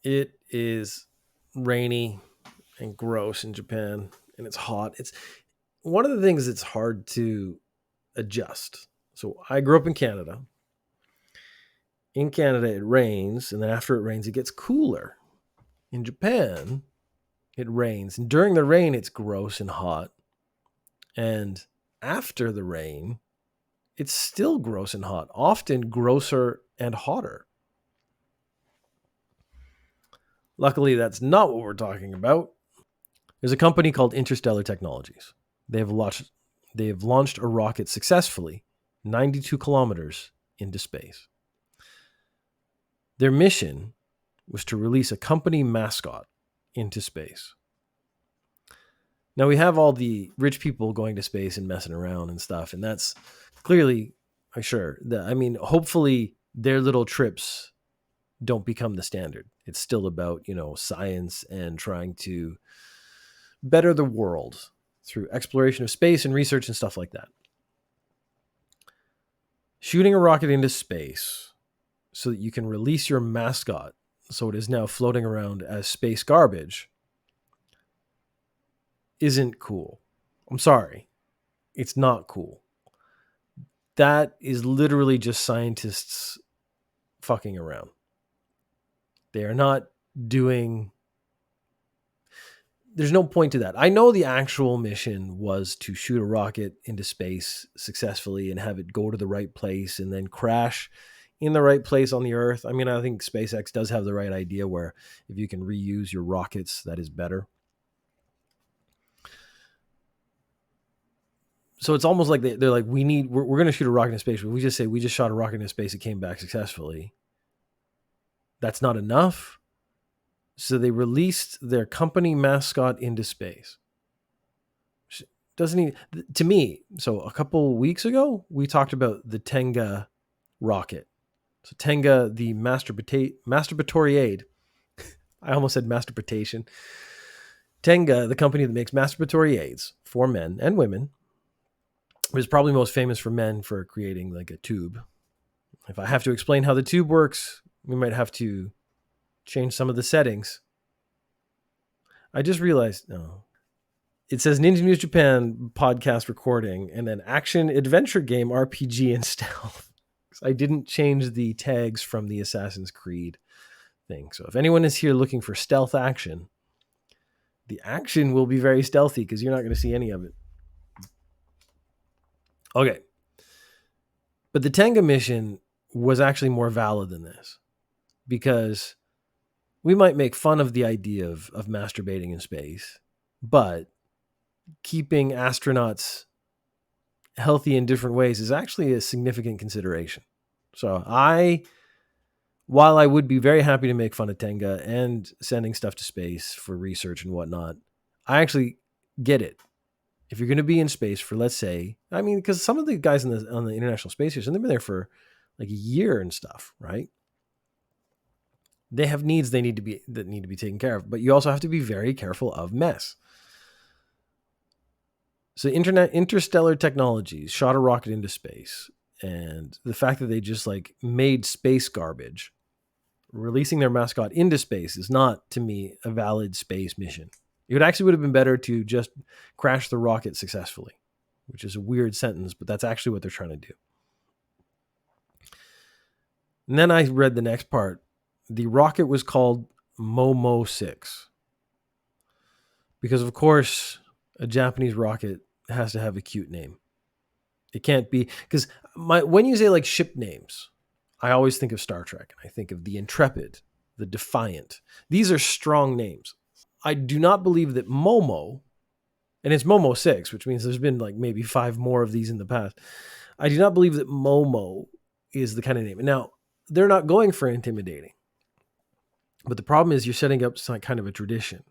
It is rainy and gross in Japan, and it's hot. It's one of the things that's hard to adjust. So I grew up in Canada. In Canada, it rains, and then after it rains, it gets cooler. In Japan, it rains, and during the rain, it's gross and hot. And after the rain, it's still gross and hot, often grosser and hotter. Luckily, that's not what we're talking about. There's a company called Interstellar Technologies. They have launched a rocket successfully, 92 kilometers into space. Their mission was to release a company mascot into space. Now we have all the rich people going to space and messing around and stuff, and that's clearly, sure. Hopefully their little trips don't become the standard. It's still about, science and trying to better the world through exploration of space and research and stuff like that. Shooting a rocket into space so that you can release your mascot, so it is now floating around as space garbage, isn't cool. I'm sorry. It's not cool. That is literally just scientists fucking around. They are not doing... There's no point to that. I know the actual mission was to shoot a rocket into space successfully and have it go to the right place and then crash in the right place on the Earth. I think SpaceX does have the right idea where if you can reuse your rockets, that is better. So it's almost like they're like, we're going to shoot a rocket into space. But we just say we just shot a rocket into space. It came back successfully. That's not enough. So they released their company mascot into space. Doesn't even, to me, so a couple weeks ago, we talked about the Tenga rocket. So Tenga, the masturbatory aid. I almost said masturbation. Tenga, the company that makes masturbatory aids for men and women, is probably most famous for men for creating like a tube. If I have to explain how the tube works, we might have to change some of the settings. I just realized, no. It says Ninja News Japan podcast recording and then action adventure game RPG and stealth. I didn't change the tags from the Assassin's Creed thing. So if anyone is here looking for stealth action, the action will be very stealthy because you're not going to see any of it. Okay. But the Tenga mission was actually more valid than this because we might make fun of the idea of masturbating in space, but keeping astronauts healthy in different ways is actually a significant consideration. So while I would be very happy to make fun of Tenga and sending stuff to space for research and whatnot, I actually get it. If you're going to be in space for, let's say, because some of the guys on the International Space Station, they've been there for like a year and stuff, right? They have needs that need to be taken care of, but you also have to be very careful of mess. So Interstellar Technologies shot a rocket into space, and the fact that they just like made space garbage, releasing their mascot into space is not, to me, a valid space mission. It would have been better to just crash the rocket successfully, which is a weird sentence, but that's actually what they're trying to do. And then I read the next part. The rocket was called Momo 6 because, of course, a Japanese rocket has to have a cute name. It can't be, because when you say like ship names, I always think of Star Trek. I think of the Intrepid, the Defiant. These are strong names. I do not believe that Momo, and it's Momo 6, which means there's been like maybe 5 more of these in the past. I do not believe that Momo is the kind of name. Now, they're not going for intimidating. But the problem is you're setting up some kind of a tradition.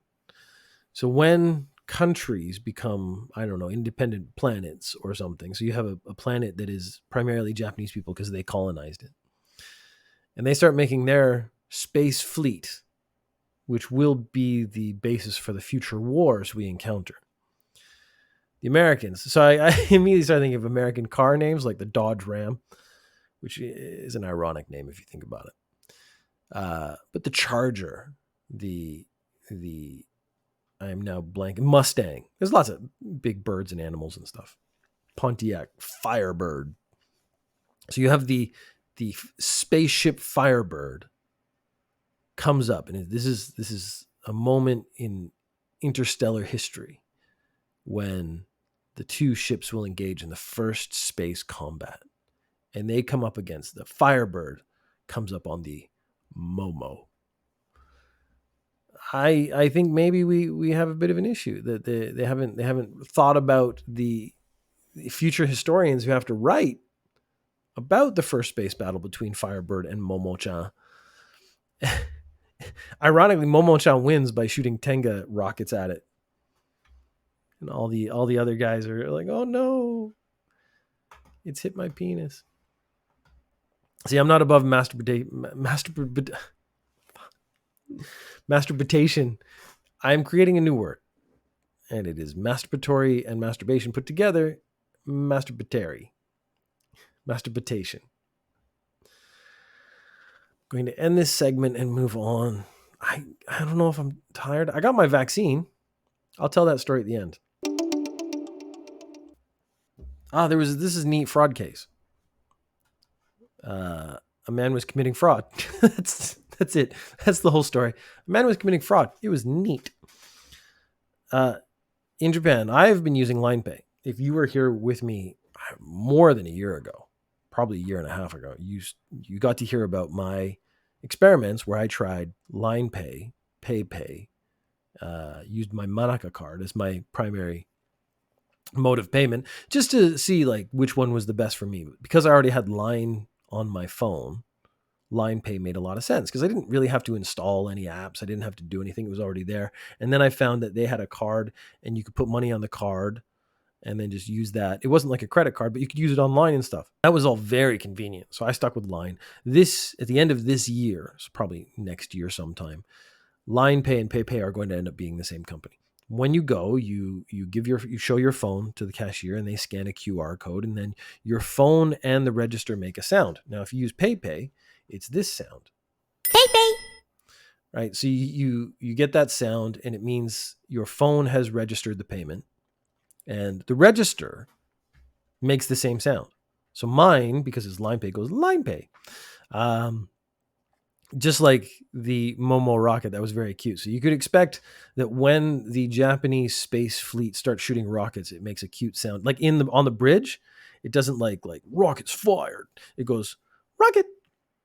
So when countries become, independent planets or something, so you have a planet that is primarily Japanese people because they colonized it, and they start making their space fleet, which will be the basis for the future wars we encounter. The Americans. So I immediately started thinking of American car names like the Dodge Ram, which is an ironic name if you think about it. But the Charger the I am now blank. Mustang. There's lots of big birds and animals and stuff. Pontiac Firebird. So you have the spaceship Firebird comes up, and this is a moment in interstellar history when the two ships will engage in the first space combat, and they come up against the Firebird comes up on the Momo. I think maybe we have a bit of an issue that they haven't thought about the future historians who have to write about the first space battle between Firebird and Momo-chan. Ironically, Momo-chan wins by shooting Tenga rockets at it, and all the other guys are like, "Oh no, it's hit my penis." See, I'm not above masturbation. I'm creating a new word, and it is masturbatory and masturbation put together. Masturbatory. Masturbation. Going to end this segment and move on. I don't know if I'm tired. I got my vaccine. I'll tell that story at the end. This is a neat fraud case. A man was committing fraud. That's it. That's the whole story. A man was committing fraud. It was neat. In Japan, I've been using LinePay. If you were here with me more than a year ago, probably a year and a half ago, you got to hear about my experiments where I tried LinePay, PayPay, used my Manaka card as my primary mode of payment, just to see like which one was the best for me. Because I already had Line on my phone, LinePay made a lot of sense because I didn't really have to install any apps. I didn't have to do anything. It was already there. And then I found that they had a card and you could put money on the card and then just use that. It wasn't like a credit card, but you could use it online and stuff. That was all very convenient. So I stuck with Line. At the end of this year, so probably next year sometime, LinePay and PayPay are going to end up being the same company. When you go, you show your phone to the cashier and they scan a QR code, and then your phone and the register make a sound. Now, if you use PayPay, it's this sound. PayPay. Right? So you get that sound, and it means your phone has registered the payment, and the register makes the same sound. So mine, because it's LinePay, goes LinePay. Just like the Momo rocket, that was very cute. So you could expect that when the Japanese space fleet starts shooting rockets, it makes a cute sound. Like on the bridge, it doesn't like rockets fired. It goes rocket,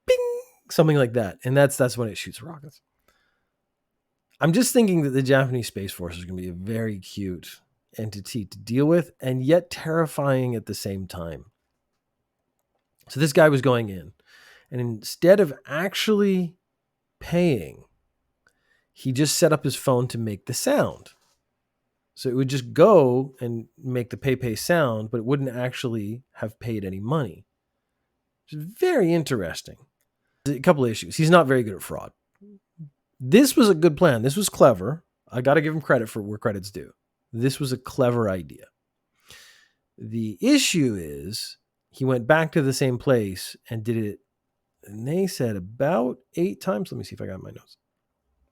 bing, something like that. And that's when it shoots rockets. I'm just thinking that the Japanese Space Force is going to be a very cute entity to deal with, and yet terrifying at the same time. So this guy was going in, and instead of actually paying, he just set up his phone to make the sound. So it would just go and make the PayPay sound, but it wouldn't actually have paid any money. Which is very interesting. There's a couple of issues. He's not very good at fraud. This was a good plan. This was clever. I got to give him credit for where credit's due. This was a clever idea. The issue is he went back to the same place and did it, and they said about 8 times. Let me see if I got my notes.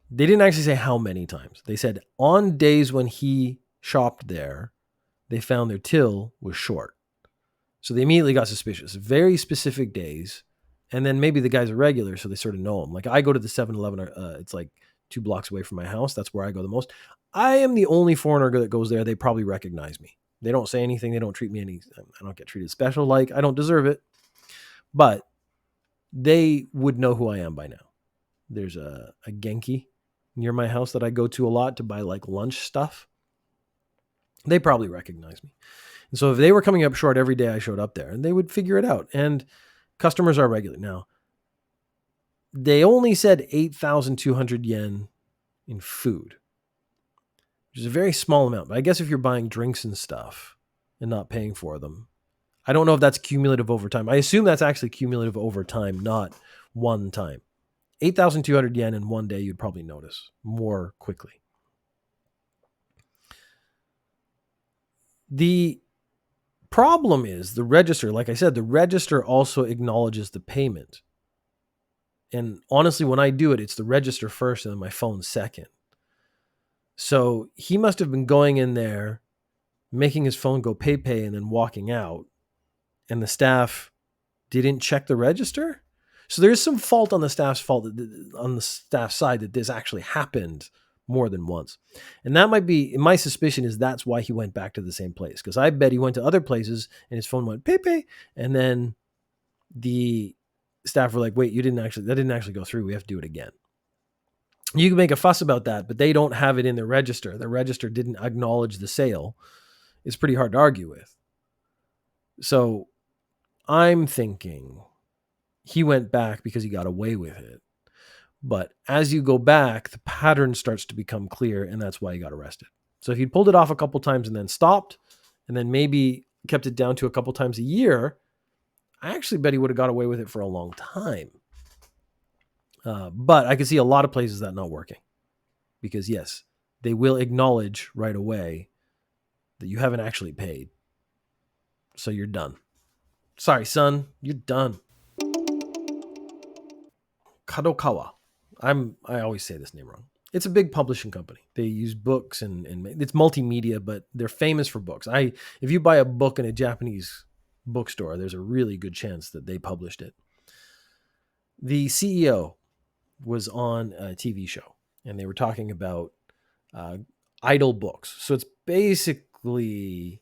They didn't actually say how many times. They said on days when he shopped there, they found their till was short. So they immediately got suspicious. Very specific days. And then maybe the guy's a regular, so they sort of know him. Like I go to the 7-Eleven, it's like 2 blocks away from my house. That's where I go the most. I am the only foreigner that goes there. They probably recognize me. They don't say anything. They don't treat me I don't get treated special. Like I don't deserve it. But they would know who I am by now. There's a Genki near my house that I go to a lot to buy like lunch stuff. They probably recognize me. And so if they were coming up short every day I showed up there, and they would figure it out. And customers are regular. Now, they only said 8,200 yen in food, which is a very small amount. But I guess if you're buying drinks and stuff and not paying for them, I don't know if that's cumulative over time. I assume that's actually cumulative over time, not one time. 8,200 yen in one day, you'd probably notice more quickly. The problem is the register. Like I said, the register also acknowledges the payment. And honestly, when I do it, it's the register first and then my phone second. So he must have been going in there, making his phone go pay, and then walking out. And the staff didn't check the register. So there's some fault on the staff's side that this actually happened more than once. And that might be, my suspicion is that's why he went back to the same place. Because I bet he went to other places and his phone went pay. And then the staff were like, wait, that didn't actually go through. We have to do it again. You can make a fuss about that, but they don't have it in their register. The register didn't acknowledge the sale. It's pretty hard to argue with. So I'm thinking he went back because he got away with it. But as you go back, the pattern starts to become clear, and that's why he got arrested. So if he'd pulled it off a couple times and then stopped, and then maybe kept it down to a couple times a year, I actually bet he would have got away with it for a long time. But I can see a lot of places that not working. Because yes, they will acknowledge right away that you haven't actually paid. So you're done. Sorry, son, you're done. Kadokawa. I always say this name wrong. It's a big publishing company. They use books and it's multimedia, but they're famous for books. If you buy a book in a Japanese bookstore, there's a really good chance that they published it. The CEO was on a TV show, and they were talking about idle books. So it's basically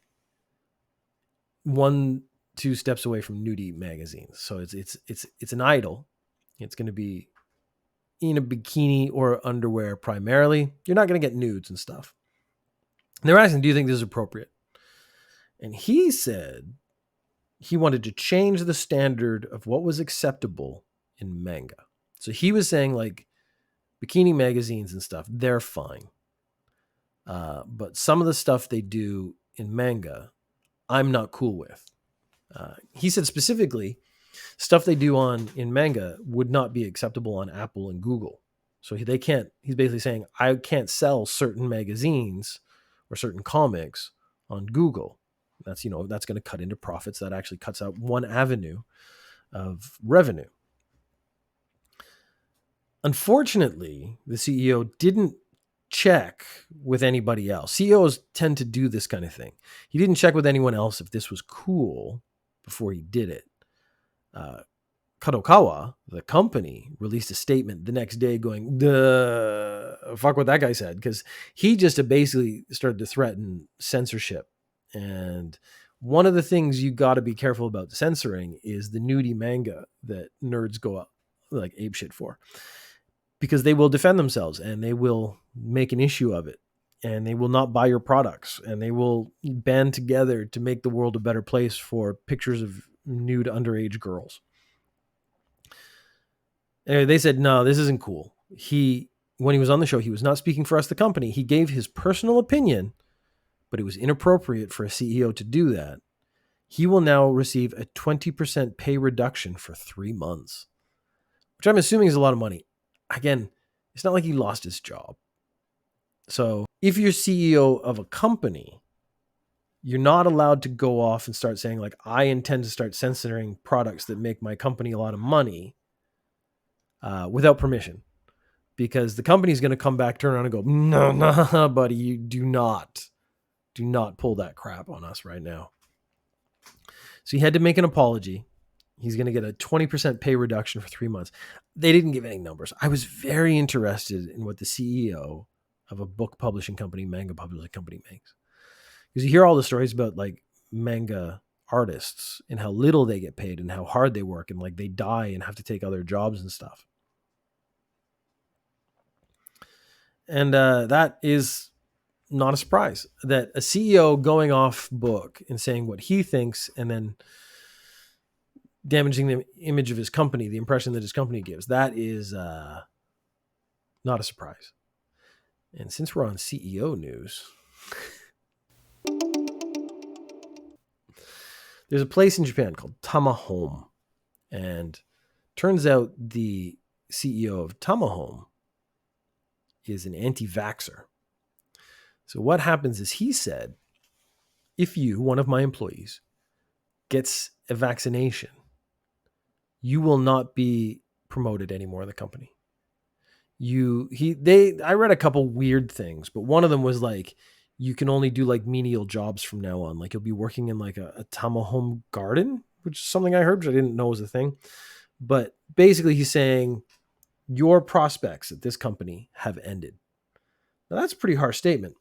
1-2 steps away from nudie magazines. So it's an idol. It's going to be in a bikini or underwear primarily. You're not going to get nudes and stuff. And they're asking, do you think this is appropriate? And he said he wanted to change the standard of what was acceptable in manga. So he was saying like bikini magazines and stuff, they're fine. But some of the stuff they do in manga, I'm not cool with. He said specifically, stuff they do in manga would not be acceptable on Apple and Google. So he's basically saying, I can't sell certain magazines or certain comics on Google. That's going to cut into profits. That actually cuts out one avenue of revenue. Unfortunately, the CEO didn't check with anybody else. CEOs tend to do this kind of thing. He didn't check with anyone else if this was cool before he did it. Kadokawa, the company, released a statement the next day going, fuck what that guy said, because he just basically started to threaten censorship. And one of the things you got to be careful about censoring is the nudie manga that nerds go up like apeshit for, because they will defend themselves and they will make an issue of it, and they will not buy your products, and they will band together to make the world a better place for pictures of nude underage girls. Anyway, they said, no, this isn't cool. When he was on the show, he was not speaking for us, the company. He gave his personal opinion, but it was inappropriate for a CEO to do that. He will now receive a 20% pay reduction for 3 months, which I'm assuming is a lot of money. Again, it's not like he lost his job. So if you're CEO of a company, you're not allowed to go off and start saying like, I intend to start censoring products that make my company a lot of money without permission, because the company's going to come back, turn around and go, no, buddy, you do not pull that crap on us right now. So he had to make an apology. He's going to get a 20% pay reduction for 3 months. They didn't give any numbers. I was very interested in what the CEO of a book publishing company, manga publishing company makes. Because you hear all the stories about like manga artists and how little they get paid and how hard they work, and like they die and have to take other jobs and stuff. And that is not a surprise that a CEO going off book and saying what he thinks and then damaging the image of his company, the impression that his company gives, that is not a surprise. And since we're on CEO news, there's a place in Japan called Tama Home. And turns out the CEO of Tama Home is an anti-vaxxer. So what happens is, he said, if you, one of my employees, gets a vaccination, you will not be promoted anymore in the company. I read a couple weird things, but one of them was like you can only do like menial jobs from now on. Like you'll be working in like a Tamahome garden, which is something I heard, which I didn't know was a thing. But basically, he's saying your prospects at this company have ended. Now, that's a pretty harsh statement.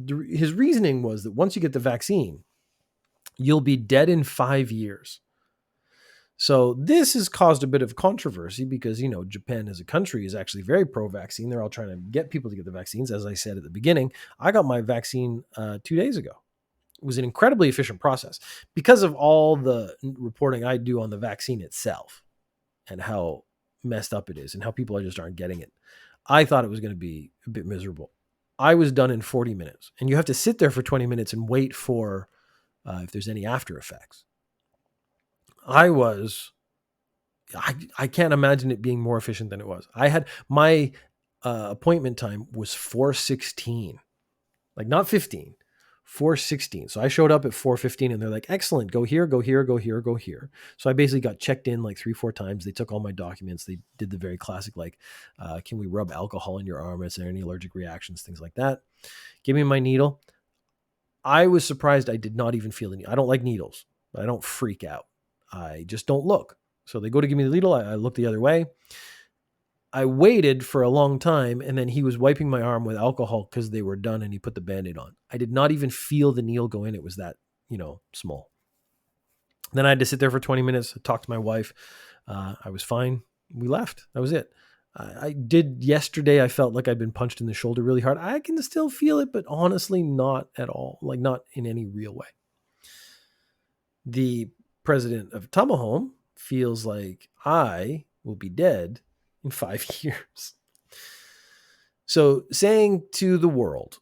His reasoning was that once you get the vaccine, you'll be dead in 5 years. So this has caused a bit of controversy because, Japan as a country is actually very pro-vaccine. They're all trying to get people to get the vaccines. As I said at the beginning, I got my vaccine 2 days ago. It was an incredibly efficient process because of all the reporting I do on the vaccine itself and how messed up it is and how people just aren't getting it. I thought it was going to be a bit miserable. I was done in 40 minutes, and you have to sit there for 20 minutes and wait for if there's any after effects. I can't imagine it being more efficient than it was. I had my appointment time was 4:16, like not 15, 4:16. So I showed up at 4:15 and they're like, excellent, go here, go here, go here, go here. So I basically got checked in like 3-4 times. They took all my documents. They did the very classic, like, can we rub alcohol in your arm? Is there any allergic reactions? Things like that. Give me my needle. I was surprised I did not even feel any. I don't like needles, but I don't freak out. I just don't look. So they go to give me the needle. I look the other way. I waited for a long time, and then he was wiping my arm with alcohol because they were done, and he put the Band-Aid on. I did not even feel the needle go in. It was that, small. Then I had to sit there for 20 minutes, talk to my wife. I was fine. We left. That was it. I did yesterday. I felt like I'd been punched in the shoulder really hard. I can still feel it, but honestly, not at all. Like not in any real way. The president of Tamahome feels like I will be dead in 5 years. So saying to the world,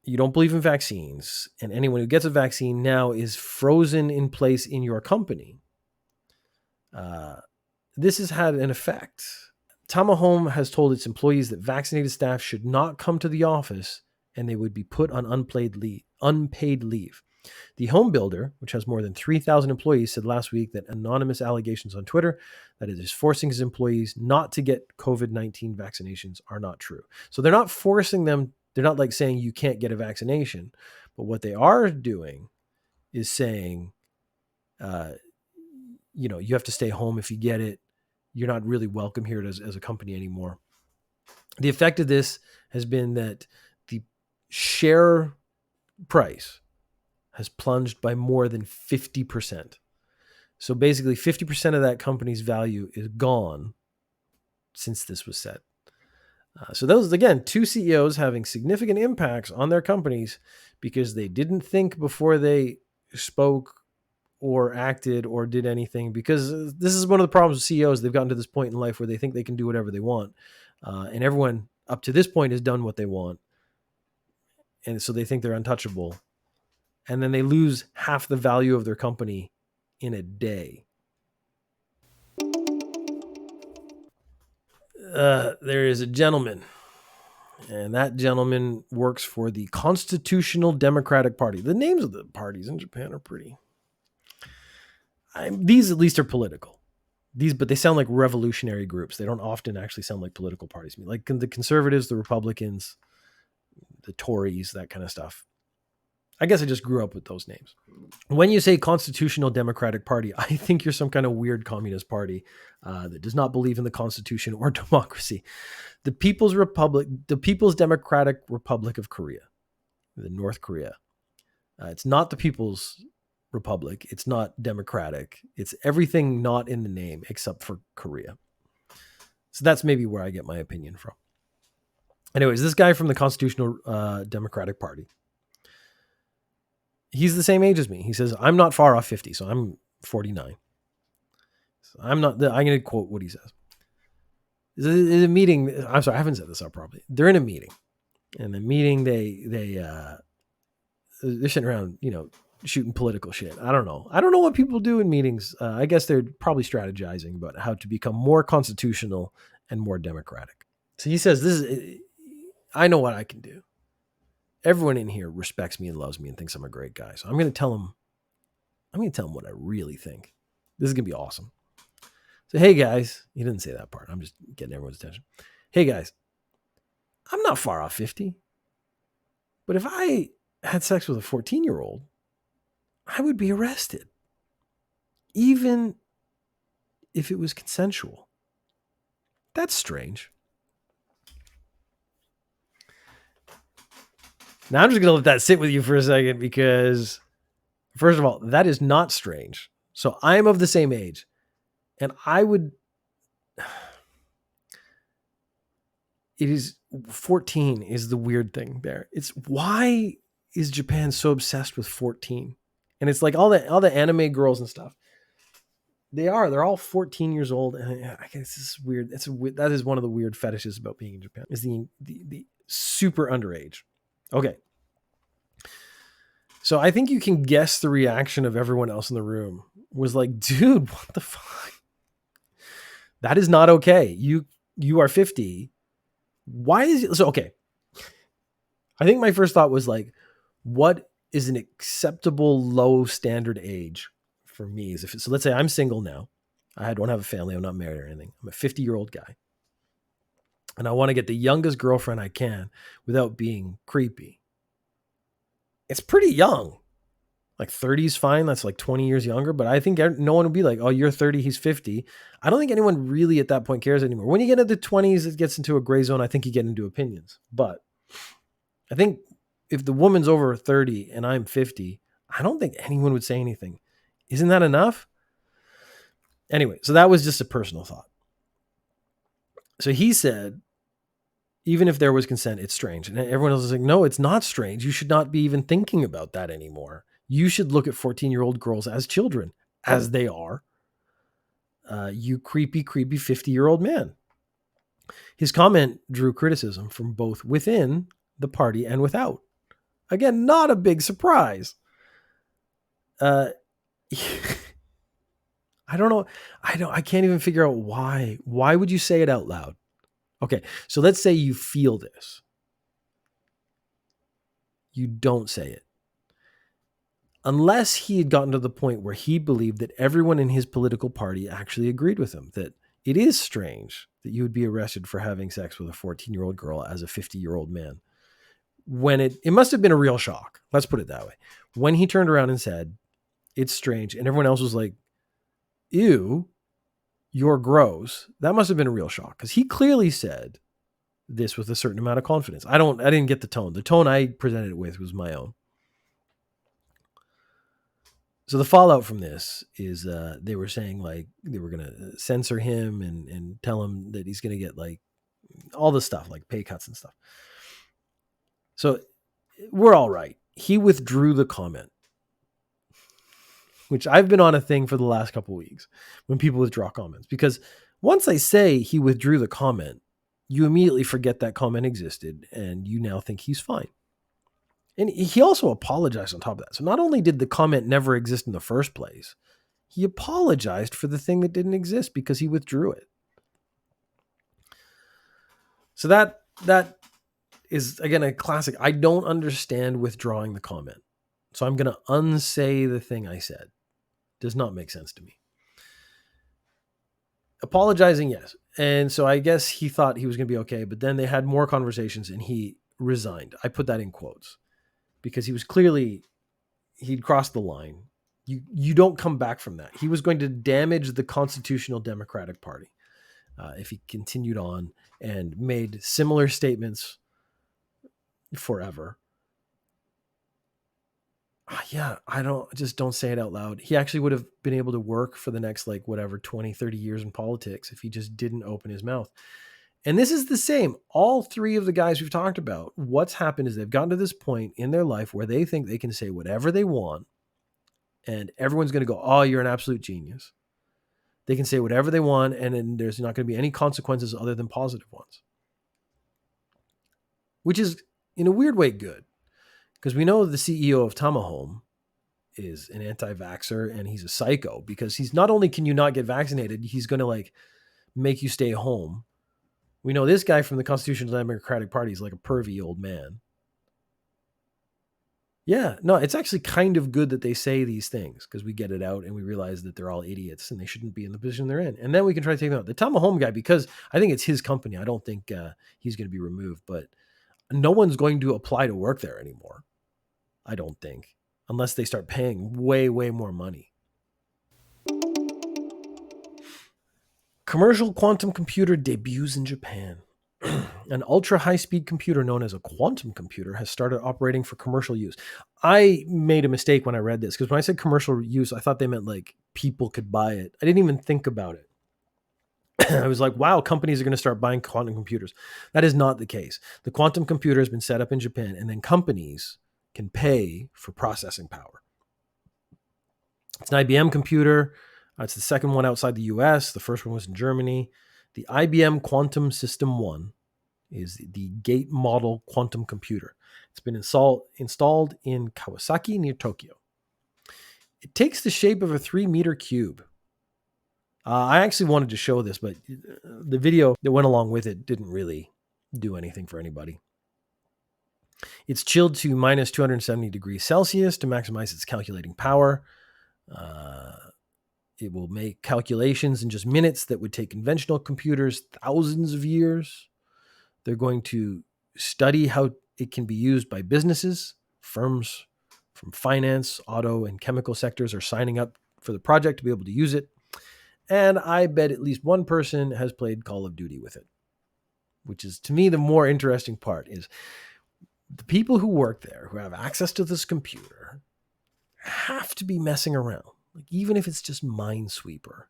you don't believe in vaccines, and anyone who gets a vaccine now is frozen in place in your company. This has had an effect. Tamahome has told its employees that vaccinated staff should not come to the office and they would be put on unpaid leave. The home builder, which has more than 3,000 employees, said last week that anonymous allegations on Twitter that it is forcing his employees not to get COVID-19 vaccinations are not true. So they're not forcing them. They're not like saying you can't get a vaccination. But what they are doing is saying, you have to stay home if you get it. You're not really welcome here as a company anymore. The effect of this has been that the share price has plunged by more than 50%. So basically 50% of that company's value is gone since this was said. So those, again, two CEOs having significant impacts on their companies because they didn't think before they spoke or acted or did anything, because this is one of the problems with CEOs. They've gotten to this point in life where they think they can do whatever they want. And everyone up to this point has done what they want. And so they think they're untouchable. And then they lose half the value of their company in a day. There is a gentleman, and that gentleman works for the Constitutional Democratic Party. The names of the parties in Japan are pretty... these at least are political. But they sound like revolutionary groups. They don't often actually sound like political parties. Like the conservatives, the Republicans, the Tories, that kind of stuff. I guess I just grew up with those names. When you say Constitutional Democratic Party, I think you're some kind of weird communist party that does not believe in the Constitution or democracy. The People's Democratic Republic of Korea, the North Korea. It's not the People's Republic. It's not democratic. It's everything not in the name except for Korea. So that's maybe where I get my opinion from. Anyways, this guy from the Constitutional Democratic Party, he's the same age as me. He says, I'm not far off 50, so I'm 49. So I'm going to quote what he says. In a meeting, I'm sorry, I haven't set this up properly. They're in a meeting. And the meeting, they're sitting around, shooting political shit. I don't know what people do in meetings. I guess they're probably strategizing about how to become more constitutional and more democratic. So he says, I know what I can do. Everyone in here respects me and loves me and thinks I'm a great guy. So I'm going to tell him what I really think. This is going to be awesome. So, hey guys, he didn't say that part. I'm just getting everyone's attention. Hey guys, I'm not far off 50, but if I had sex with a 14-year-old, I would be arrested, even if it was consensual. That's strange. Now I'm just going to let that sit with you for a second because, first of all, that is not strange. So I'm of the same age, and I would. It is 14 is the weird thing there. It's why is Japan so obsessed with 14? And it's like all the anime girls and stuff. They're all 14 years old, and I guess this is weird. That is one of the weird fetishes about being in Japan is the super underage. Okay. So I think you can guess the reaction of everyone else in the room was like, dude, what the fuck? That is not okay. You are 50. Why is it so? Okay. I think my first thought was like, what is an acceptable low standard age for me? Is if so, let's say I'm single now. I don't have a family. I'm not married or anything. I'm a 50-year-old guy. And I want to get the youngest girlfriend I can without being creepy. It's pretty young. Like 30 is fine. That's like 20 years younger. But I think no one would be like, oh, you're 30, he's 50. I don't think anyone really at that point cares anymore. When you get into the 20s, it gets into a gray zone. I think you get into opinions. But I think if the woman's over 30 and I'm 50, I don't think anyone would say anything. Isn't that enough? Anyway, so that was just a personal thought. So he said, even if there was consent, it's strange. And everyone else is like, no, it's not strange. You should not be even thinking about that anymore. You should look at 14-year-old girls as children, as they are. You creepy 50-year-old man. His comment drew criticism from both within the party and without. Again, not a big surprise. I don't know. I can't even figure out why. Why would you say it out loud? Okay, so let's say you feel this. You don't say it. Unless he had gotten to the point where he believed that everyone in his political party actually agreed with him, that it is strange that you would be arrested for having sex with a 14-year-old girl as a 50-year-old man. When it must have been a real shock. Let's put it that way. When he turned around and said, it's strange, and everyone else was like, ew, you're gross. That must have been a real shock because he clearly said this with a certain amount of confidence. I didn't get the tone. The tone I presented it with was my own. So the fallout from this is they were saying like they were going to censor him and tell him that he's going to get like all the stuff like pay cuts and stuff. So we're all right. He withdrew the comment, which I've been on a thing for the last couple of weeks when people withdraw comments, because once I say he withdrew the comment, you immediately forget that comment existed and you now think he's fine. And he also apologized on top of that. So not only did the comment never exist in the first place, he apologized for the thing that didn't exist because he withdrew it. So that is, again, a classic. I don't understand withdrawing the comment. So I'm going to unsay the thing I said. Does not make sense to me. Apologizing, yes. And so I guess he thought he was going to be okay, but then they had more conversations and he resigned. I put that in quotes because he was clearly, he'd crossed the line. You don't come back from that. He was going to damage the constitutional Democratic Party if he continued on and made similar statements forever. Yeah, don't say it out loud. He actually would have been able to work for the next 20, 30 years in politics if he just didn't open his mouth. And this is the same. All three of the guys we've talked about, what's happened is they've gotten to this point in their life where they think they can say whatever they want and everyone's going to go, oh, you're an absolute genius. They can say whatever they want and then there's not going to be any consequences other than positive ones. Which is, in a weird way, good. Because we know the CEO of Tamahome is an anti-vaxxer and he's a psycho because he's not only can you not get vaccinated, he's going to make you stay home. We know this guy from the Constitutional Democratic Party is like a pervy old man. Yeah, no, it's actually kind of good that they say these things because we get it out and we realize that they're all idiots and they shouldn't be in the position they're in. And then we can try to take them out. The Tom Home guy, because I think it's his company, I don't think he's going to be removed, but no one's going to apply to work there anymore. I don't think, unless they start paying way, way more money. Commercial quantum computer debuts in Japan. An ultra high speed computer known as a quantum computer has started operating for commercial use. I made a mistake when I read this because when I said commercial use, I thought they meant like people could buy it. I didn't even think about it. I was like, wow, companies are going to start buying quantum computers. That is not the case. The quantum computer has been set up in Japan, and then companies can pay for processing power. It's an IBM computer. It's the second one outside the US. The first one was in Germany. The IBM Quantum System 1 is the gate model quantum computer. It's been installed in Kawasaki near Tokyo. It takes the shape of a 3-meter cube. I actually wanted to show this, but the video that went along with it didn't really do anything for anybody. It's chilled to minus 270 degrees Celsius to maximize its calculating power. It will make calculations in just minutes that would take conventional computers thousands of years. They're going to study how it can be used by businesses. Firms from finance, auto, and chemical sectors are signing up for the project to be able to use it. And I bet at least one person has played Call of Duty with it, which is, to me, the more interesting part is the people who work there, who have access to this computer, have to be messing around. Like, even if it's just Minesweeper,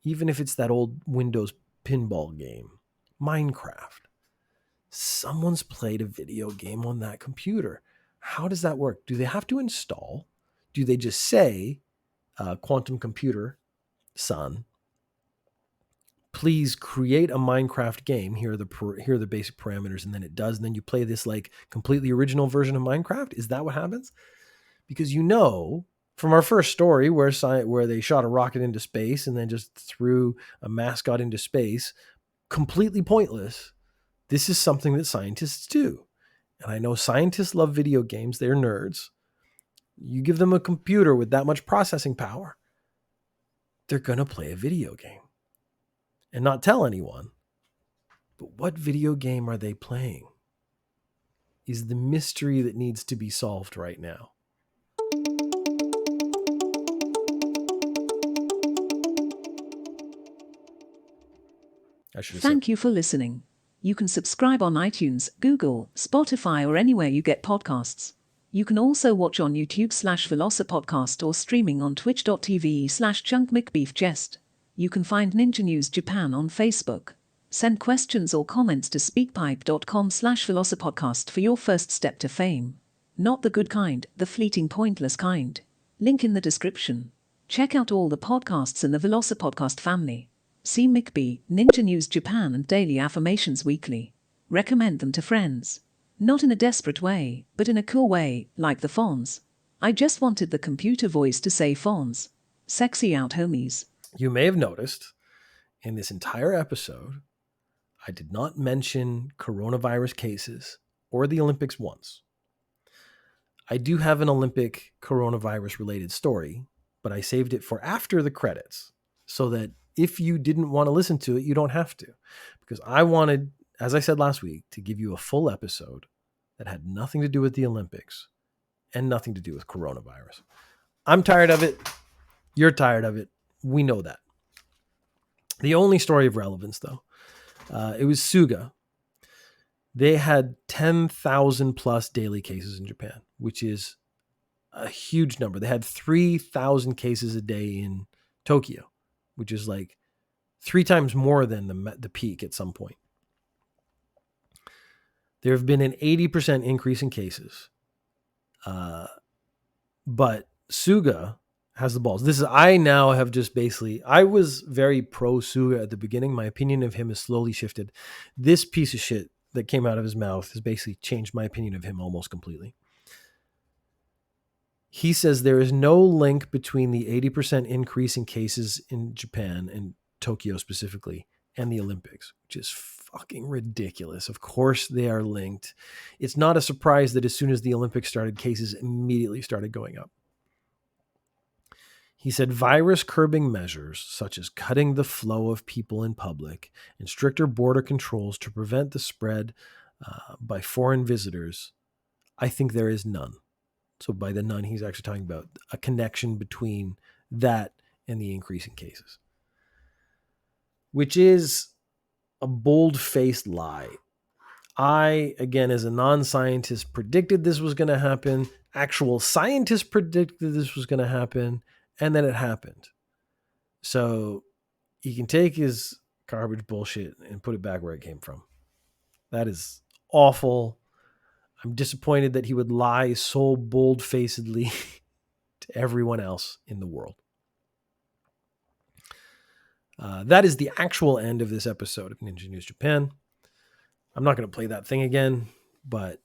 even if it's that old Windows pinball game, Minecraft, someone's played a video game on that computer. How does that work? Do they have to install? Do they just say, quantum computer, son, please create a Minecraft game. Here are the basic parameters, and then it does. And then you play this like completely original version of Minecraft. Is that what happens? Because from our first story where they shot a rocket into space and then just threw a mascot into space, completely pointless. This is something that scientists do. And I know scientists love video games. They're nerds. You give them a computer with that much processing power, they're going to play a video game and not tell anyone. But what video game are they playing is the mystery that needs to be solved right now. Thank you for listening. You can subscribe on iTunes, Google, Spotify, or anywhere you get podcasts. You can also watch on YouTube/Velocipodcast or streaming on twitch.tv/chunkmcbeefchest. You can find Ninja News Japan on Facebook. Send questions or comments to speakpipe.com/Velocipodcast for your first step to fame. Not the good kind, the fleeting pointless kind. Link in the description. Check out all the podcasts in the Velocipodcast family. See McBee, Ninja News Japan, and Daily Affirmations Weekly. Recommend them to friends. Not in a desperate way, but in a cool way, like the Fonz. I just wanted the computer voice to say Fonz. Sexy out, homies. You may have noticed in this entire episode, I did not mention coronavirus cases or the Olympics once. I do have an Olympic coronavirus related story, but I saved it for after the credits so that if you didn't want to listen to it, you don't have to. Because I wanted, as I said last week, to give you a full episode that had nothing to do with the Olympics and nothing to do with coronavirus. I'm tired of it. You're tired of it. We know that. The only story of relevance, though, it was Suga. They had 10,000 plus daily cases in Japan, which is a huge number. They had 3,000 cases a day in Tokyo, which is like 3 times more than the peak at some point. There have been an 80% increase in cases. But Suga has the balls. I was very pro Suga at the beginning. My opinion of him has slowly shifted. This piece of shit that came out of his mouth has basically changed my opinion of him almost completely. He says there is no link between the 80% increase in cases in Japan and Tokyo specifically and the Olympics, which is fucking ridiculous. Of course they are linked. It's not a surprise that as soon as the Olympics started, cases immediately started going up. He said virus curbing measures, such as cutting the flow of people in public and stricter border controls to prevent the spread by foreign visitors, I think there is none. So by the none, he's actually talking about a connection between that and the increase in cases, which is a bold-faced lie. I, again, as a non-scientist, predicted this was going to happen. Actual scientists predicted this was going to happen, and then it happened. So he can take his garbage bullshit and put it back where it came from. That is awful. I'm disappointed that he would lie so bold-facedly to everyone else in the world. That is the actual end of this episode of Ninja News Japan. I'm not going to play that thing again, but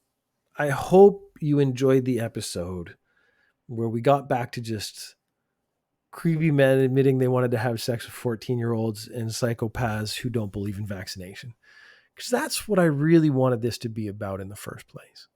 I hope you enjoyed the episode where we got back to just creepy men admitting they wanted to have sex with 14-year-olds and psychopaths who don't believe in vaccination. Because that's what I really wanted this to be about in the first place.